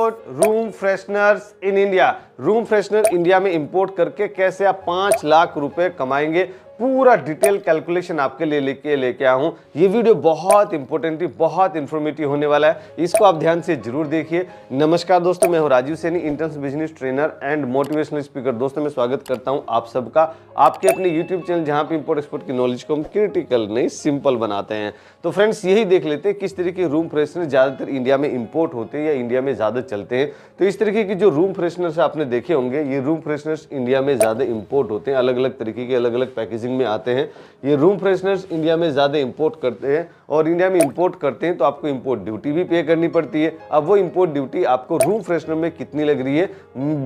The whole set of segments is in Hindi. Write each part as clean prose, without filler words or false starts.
About room fresheners in India. Room freshener India में इंपोर्ट करके कैसे आप 5 लाख रुपए कमाएंगे, पूरा डिटेल कैलकुलेशन आपके लिए लेके आया हूं। ये वीडियो बहुत इंपॉर्टेंट, बहुत इंफॉर्मेटिव होने वाला है, इसको आप ध्यान से जरूर देखिए। नमस्कार दोस्तों, मैं हूं Rajiv Saini, interns business trainer and motivational speaker. दोस्तों मैं स्वागत करता हूं आप सबका आपके अपने यूट्यूब चैनल, जहां पे इंपोर्ट एक्सपोर्ट की नॉलेज को हम क्रिटिकल नहीं सिंपल बनाते हैं। तो फ्रेंड्स यही देख लेते हैं किस तरीके के रूम फ्रेशनर ज्यादातर इंडिया में इंपोर्ट होते हैं या इंडिया में ज्यादा चलते हैं। तो इस तरीके की जो रूम फ्रेशनर्स आपने देखे होंगे, ये रूम फ्रेशनर्स इंडिया में ज्यादा इंपोर्ट होते हैं, अलग अलग तरीके के अलग अलग पैकेजिंग में आते हैं। ये रूम फ्रेशनर्स इंडिया में ज्यादा इंपोर्ट करते हैं, और इंडिया में इंपोर्ट करते हैं तो आपको इंपोर्ट ड्यूटी भी पे करनी पड़ती है। अब वो इंपोर्ट ड्यूटी आपको रूम फ्रेशनर में कितनी लग रही है,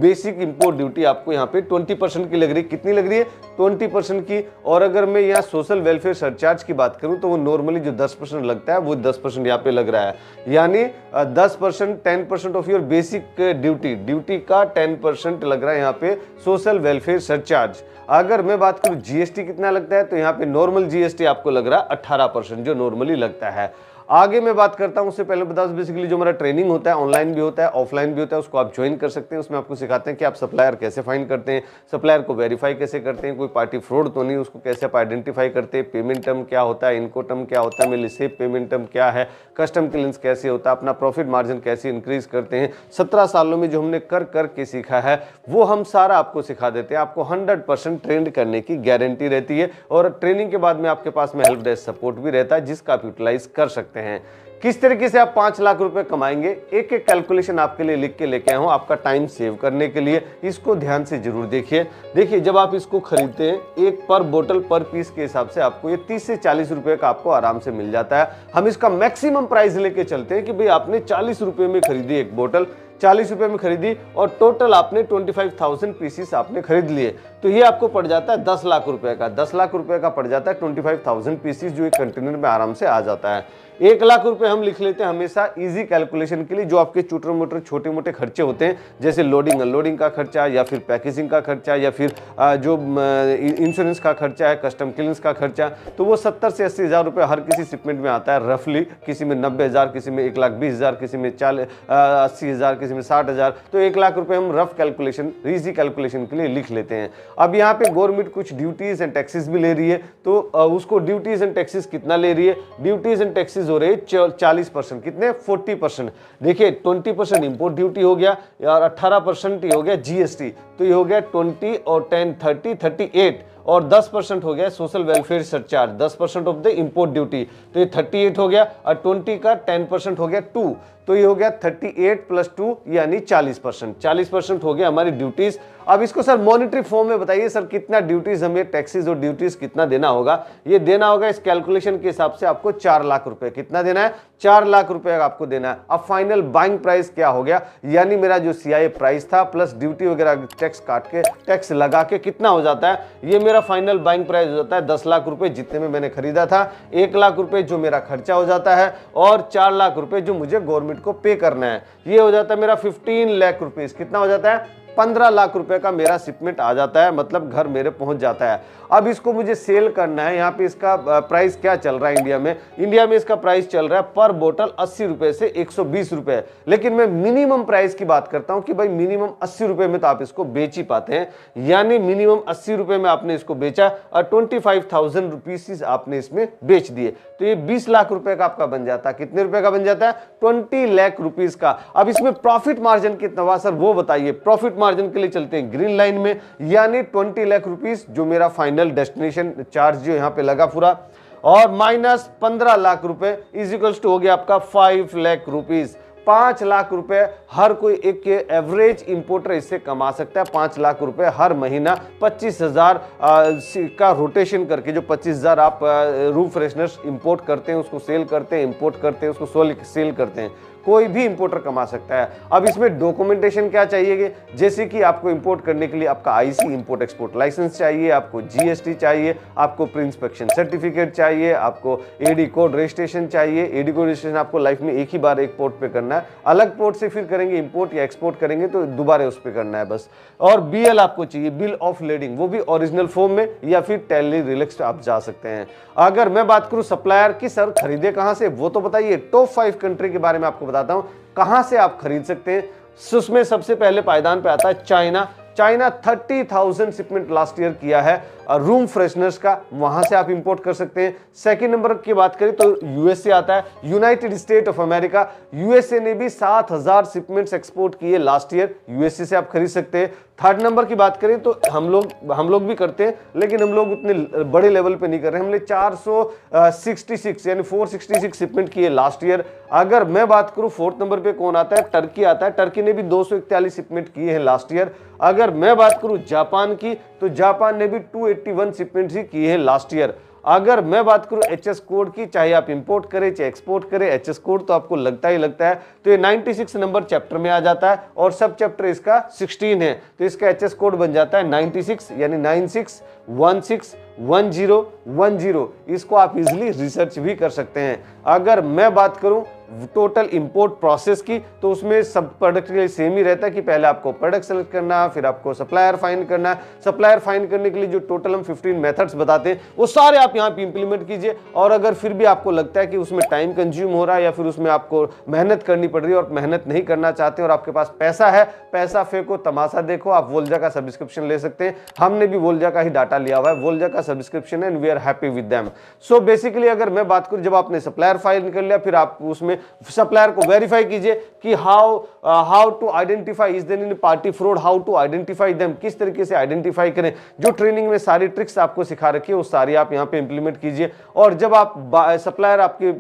बेसिक इंपोर्ट ड्यूटी आपको यहाँ पे 20% की लग रही है। कितनी लग रही है? 20% की। और अगर मैं यहाँ सोशल वेलफेयर सरचार्ज की बात करूं तो वो नॉर्मली जो 10% लगता है वो 10% यहाँ पे लग रहा है, यानी 10% 10% ऑफ योर बेसिक ड्यूटी का 10% लग रहा है यहाँ पे सोशल वेलफेयर सरचार्ज। अगर मैं बात करूं जीएसटी कितना लगता है, तो यहाँ पे नॉर्मल जीएसटी आपको लग रहा है 18% जो नॉर्मली लगता है। आगे मैं बात करता हूं, उससे पहले बता दूं बेसिकली जो हमारा ट्रेनिंग होता है ऑनलाइन भी होता है ऑफलाइन भी होता है, उसको आप ज्वाइन कर सकते हैं। उसमें आपको सिखाते हैं कि आप सप्लायर कैसे फाइंड करते हैं, सप्लायर को वेरीफाई कैसे करते हैं, कोई पार्टी फ्रॉड तो नहीं, उसको कैसे आप आइडेंटिफाई करते हैं, पेमेंट टर्म क्या होता है, इनको टर्म क्या होता है, रिसीव पेमेंट टर्म क्या है, कस्टम क्लियरेंस कैसे होता है, अपना प्रॉफिट मार्जिन कैसे इंक्रीज करते हैं। 17 सालों में जो हमने कर के सीखा है वो हम सारा आपको सिखा देते हैं। आपको 100% ट्रेंड करने की गारंटी रहती है, और ट्रेनिंग के बाद में आपके पास में हेल्प डेस्क सपोर्ट भी रहता है जिसका आप यूटिलाइज कर सकते हैं। किस तरीके से आप 5 लाख रुपए कमाएंगे, एक एक कैलकुलेशन आपके लिए लिख के लेके आया हूं आपका टाइम सेव करने के लिए। इसको ध्यान से जरूर देखिए जब आप इसको खरीदते हैं एक पर बोतल पर पीस के हिसाब से आपको ये 30 से 40 रुपए का आपको आराम से मिल जाता है। हम इसका मैक्सिमम प्राइस लेके चलते हैं कि भाई आपने 40 रुपए में खरीदी एक बोतल, 40 रुपए में खरीदी और टोटल आपने 25,000 पीसीस आपने खरीद लिए, तो ये आपको पड़ जाता है 10 लाख रुपए का। 10 लाख रुपए का पड़ जाता है 25,000 पीसीस, जो एक कंटेनर में आराम से आ जाता है। 1 लाख रुपए हम लिख लेते हैं हमेशा इजी कैलकुलेशन के लिए। जो आपके छोटे मोटे खर्चे होते हैं, जैसे लोडिंग अनलोडिंग का खर्चा, या फिर पैकेजिंग का खर्चा, या फिर जो इंश्योरेंस का खर्चा है, कस्टम क्लियरेंस का खर्चा, तो वो 70 से 80 हज़ार रुपये हर किसी शिपमेंट में आता है रफली। किसी में 90,000, किसी में 1,20,000, किसी में 80,000, किसी में 60,000। तो 1 लाख रुपए हम रफ कैलकुलेशन इजी कैलकुलेशन के लिए लिख लेते हैं। अब यहाँ पे गवर्नमेंट कुछ ड्यूटीज एंड टैक्सेस भी ले रही है, तो उसको ड्यूटीज एंड टैक्सेस कितना ले रही है, ड्यूटीज एंड टैक्सेस हो रहे 40%, कितने 40%। देखिए 20% इंपोर्ट ड्यूटी हो गया और 18% ही हो गया जीएसटी, तो ये हो गया 20 और 10 30 38, और 10% हो गया social welfare surcharge, 10% of the import duty, तो ये 38 हो गया, और 20 का 10% हो गया 2, तो ये हो गया 38 + 2 यानी 40%। 40% हो गया हमारी ड्यूटीज। अब इसको सर मॉनेटरी फॉर्म में बताइए सर कितना ड्यूटीज हमें टैक्सेस और ड्यूटीज कितना देना होगा। ये देना होगा इस कैलकुलेशन के हिसाब से आपको 4 लाख रुपए। कितना देना है? 4 लाख रुपए आपको देना है। अब फाइनल बाइंग प्राइस क्या हो गया, यानी मेरा जो सीआईए प्राइस था प्लस ड्यूटी वगैरह टैक्स काट के टैक्स लगा के कितना हो जाता है, ये मेरा फाइनल बाइंग प्राइस हो जाता है 10 लाख रुपए जितने में मैंने खरीदा था। 1 लाख रुपए जो मेरा खर्चा हो जाता है, और 4 लाख रुपए जो मुझे गवर्नमेंट को पे करना है, ये हो जाता है मेरा 15 लाख रुपीस। कितना हो जाता है? 15 लाख रुपए का मेरा शिपमेंट आ जाता है, मतलब घर मेरे पहुंच जाता है। अब इसको मुझे सेल करना है। यहाँ पे इसका प्राइस क्या चल रहा है इंडिया में इसका प्राइस चल रहा है पर बोतल 80 रुपए से 120 रुपए। लेकिन मैं मिनिमम प्राइस की बात करता हूं कि भाई मिनिमम 80 रुपए में तो आप इसको बेच ही पाते हैं, यानी मिनिमम 80 रुपए में आपने इसको बेचा और 25,000 रुपीस आपने इसमें बेच दिए, तो ये 20 लाख रुपए का आपका बन जाता है। कितने रुपए का बन जाता है? 20 लाख रुपीस का। अब इसमें प्रॉफिट मार्जिन कितना हुआ सर वो बताइए। प्रॉफिट मार्जिन के लिए चलते हैं ग्रीन लाइन में, यानी 20 लाख रुपीस जो मेरा फाइनल डेस्टिनेशन चार्ज जो यहां पे लगा पूरा, और माइनस 15 लाख रुपए इज इक्वल्स टू हो गया आपका 5 लाख रुपीस। 5 लाख रुपए हर कोई एक एवरेज इंपोर्टर इससे कमा सकता है। 5 लाख रुपए हर महीना 25,000 का रोटेशन करके, जो 25,000 आप रूम फ्रेशनर्स इंपोर्ट करते हैं उसको सेल करते हैं, इंपोर्ट करते हैं उसको सेल करते हैं, कोई भी इंपोर्टर कमा सकता है। अब इसमें डॉक्यूमेंटेशन क्या चाहिए, जैसे कि आपको इंपोर्ट करने के लिए आपका आईसी इंपोर्ट एक्सपोर्ट लाइसेंस चाहिए, आपको जीएसटी चाहिए, आपको प्री इंस्पेक्शन सर्टिफिकेट चाहिए, आपको एडी कोड रजिस्ट्रेशन चाहिए। एडी कोड रजिस्ट्रेशन आपको लाइफ में एक ही बार एक पोर्ट पे करना है, अलग पोर्ट से फिर करेंगे इंपोर्ट या एक्सपोर्ट करेंगे तो दोबारा उस पर करना है बस। और बीएल आपको चाहिए, बिल ऑफ लेडिंग, वो भी ओरिजिनल फॉर्म में या फिर टैली रिलैक्स आप जा सकते हैं। अगर मैं बात करूं सप्लायर की, सर खरीदे कहां से वो तो बताइए। टॉप 5 कंट्री के बारे में आपको बताता हूं कहां से आप खरीद सकते हैं। उसमें सबसे पहले पायदान पे आता है China. China 30,000 shipment last year किया है रूम फ्रेशनर्स का, वहां से आप इंपोर्ट कर सकते हैं। सेकंड नंबर की बात करें तो यूएसए आता है, United state of America. USA ने भी 7,000 शिपमेंट्स एक्सपोर्ट किए लास्ट ईयर, यूएसए से आप खरीद सकते हैं। थर्ड नंबर की बात करें तो हम लोग भी करते हैं, लेकिन हम लोग उतने बड़े लेवल पे नहीं कर रहे। हमने 466 यानी 466 शिपमेंट किए लास्ट ईयर। अगर मैं बात करूं फोर्थ नंबर पे कौन आता है, टर्की आता है। टर्की ने भी 241 शिपमेंट किए हैं लास्ट ईयर। अगर मैं बात करूं जापान की तो जापान ने भी 281 शिपमेंट ही किए हैं लास्ट ईयर। अगर मैं बात करूं एचएस कोड की, चाहे आप इंपोर्ट करें चाहे एक्सपोर्ट करें, एचएस कोड तो आपको लगता ही लगता है, तो ये 96 नंबर चैप्टर में आ जाता है और सब चैप्टर इसका 16 है, तो इसका एचएस कोड बन जाता है 96 यानी 96161010। इसको आप इजीली रिसर्च भी कर सकते हैं। अगर मैं बात करूं टोटल इंपोर्ट प्रोसेस की, तो उसमें सब प्रोडक्ट के लिए सेम ही रहता है कि पहले आपको प्रोडक्ट सेलेक्ट करना, फिर आपको सप्लायर फाइंड करना। सप्लायर फाइंड करने के लिए जो टोटल हम 15 मेथड्स बताते हैं वो सारे आप यहाँ पे इंप्लीमेंट कीजिए। और अगर फिर भी आपको लगता है कि उसमें टाइम कंज्यूम हो रहा है या फिर उसमें आपको मेहनत करनी पड़ रही है और मेहनत नहीं करना चाहते और आपके पास पैसा है, पैसा फेंको तमाशा देखो, आप वोल्जा का सब्सक्रिप्शन ले सकते हैं। हमने भी वोल्जा का ही डाटा लिया हुआ है, वोल्जा का सब्सक्रिप्शन है and we are happy with them. So basically अगर मैं बात करूं, जब आपने सप्लायर फाइल कर लिया, फिर आप उसमें सप्लायर को वेरीफाई कीजिए कि how to identify is there any party fraud, how to identify them, किस तरीके से आइडेंटिफाई करें। जो ट्रेनिंग में सारी ट्रिक्स आपको सिखा रखी है वो सारी आप यहां पे इंप्लीमेंट कीजिए। और जब आप सप्लायर आपकी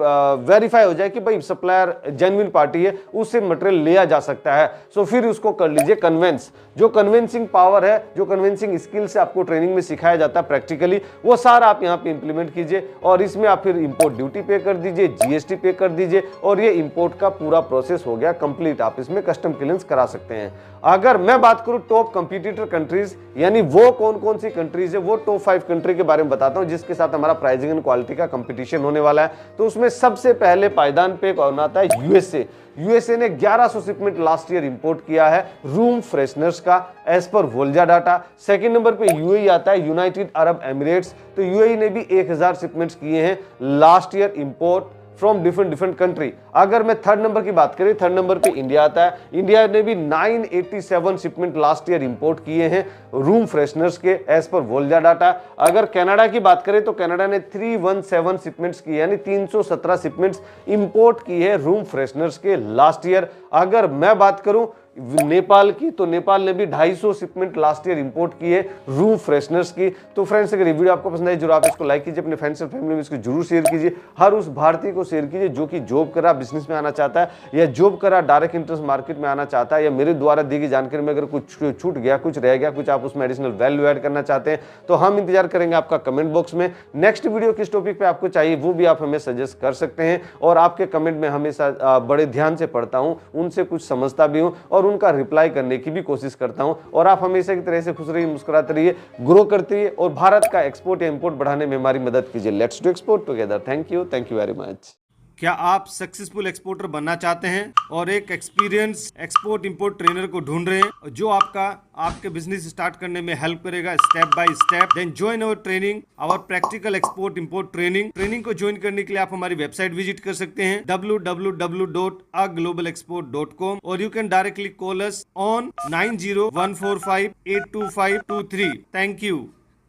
वेरीफाई हो जाए कि भाई सप्लायर जेन्युइन पार्टी है, उससे मटेरियल लिया जा सकता है, सो फिर उसको कर लीजिए कन्वेंस। जो कन्विंसिंग पावर है, जो कन्विंसिंग स्किल से आपको ट्रेनिंग में सिखाया जाता है प्रैक्टिकली, वो सारा आप यहाँ पे इंप्लीमेंट कीजिए। और इसमें आप फिर इंपोर्ट ड्यूटी पे कर दीजिए, जीएसटी पे कर दीजिए और ये इंपोर्ट का पूरा प्रोसेस हो गया कंप्लीट। आप इसमें कस्टम क्लियरेंस करा सकते हैं। अगर मैं बात करूं टॉप कंपटीटर कंट्रीज, यानी वो कौन कौन सी कंट्रीज है, वो टॉप 5 कंट्री के बारे में बताता हूं जिसके साथ हमारा प्राइसिंग एंड क्वालिटी का कंपटीशन होने वाला है। तो उसमें सबसे पहले पायदान पे कौन आता है, यूएसए। यूएसए ने 1100 शिपमेंट लास्ट ईयर इंपोर्ट किया है रूम फ्रेशनर्स का एज पर वोल्जा डाटा। सेकंड नंबर पे यूएई आता है, यूनाइटेड अरब एमिरेट्स। तो यूएई ने भी 1000 शिपमेंट्स किए हैं last year import from different country. अगर मैं थर्ड नंबर की बात करें, थर्ड नंबर पे इंडिया आता है। इंडिया ने भी 987 शिपमेंट लास्ट ईयर इंपोर्ट किए हैं रूम फ्रेशनर्स के एज पर वोल्जा डाटा। अगर कनाडा की बात करें तो कनाडा ने 317 शिपमेंट्स की यानी 317 शिपमेंट्स इंपोर्ट की है रूम फ्रेशनर्स के लास्ट ईयर। अगर मैं बात करूं नेपाल की, तो नेपाल ने भी 250 शिपमेंट लास्ट ईयर इंपोर्ट की है रूम फ्रेशनर्स की। तो फ्रेंड्स अगर ये वीडियो आपको पसंद आई जरूर आप इसको लाइक कीजिए, अपने फ्रेंड्स और फैमिली में इसको जरूर शेयर कीजिए। हर उस भारतीय को शेयर कीजिए जो कि जॉब कर रहा बिजनेस में आना चाहता है या जॉब कर रहा डायरेक्ट इंटरेस्ट मार्केट में आना चाहता है, या मेरे द्वारा दी गई जानकारी में अगर कुछ छूट गया, कुछ रह गया, कुछ आप उसमें एडिशनल वैल्यू ऐड करना चाहते हैं, तो हम इंतजार करेंगे आपका कमेंट बॉक्स में। नेक्स्ट वीडियो किस टॉपिक पे आपको चाहिए वो भी आप हमें सजेस्ट कर सकते हैं और आपके कमेंट में हमेशा बड़े ध्यान से पढ़ता हूं, उनसे कुछ समझता भी हूं और उनका रिप्लाई करने की भी कोशिश करता हूं। और आप हमेशा की तरह से खुश रहिए, मुस्कुराते रहिए, ग्रो करते रहिए और भारत का एक्सपोर्ट या इंपोर्ट बढ़ाने में हमारी मदद कीजिए। Let's do export together. Thank you very much. क्या आप सक्सेसफुल एक्सपोर्टर बनना चाहते हैं और एक एक्सपीरियंस एक्सपोर्ट इंपोर्ट ट्रेनर को ढूंढ रहे हैं जो आपके बिजनेस स्टार्ट करने में हेल्प करेगा step by step? Then join our training, our practical export import training को ज्वाइन करने के लिए आप हमारी वेबसाइट विजिट कर सकते हैं www.aglobalexport.com और you can directly call us on 9014582523। Thank you.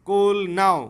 Call now.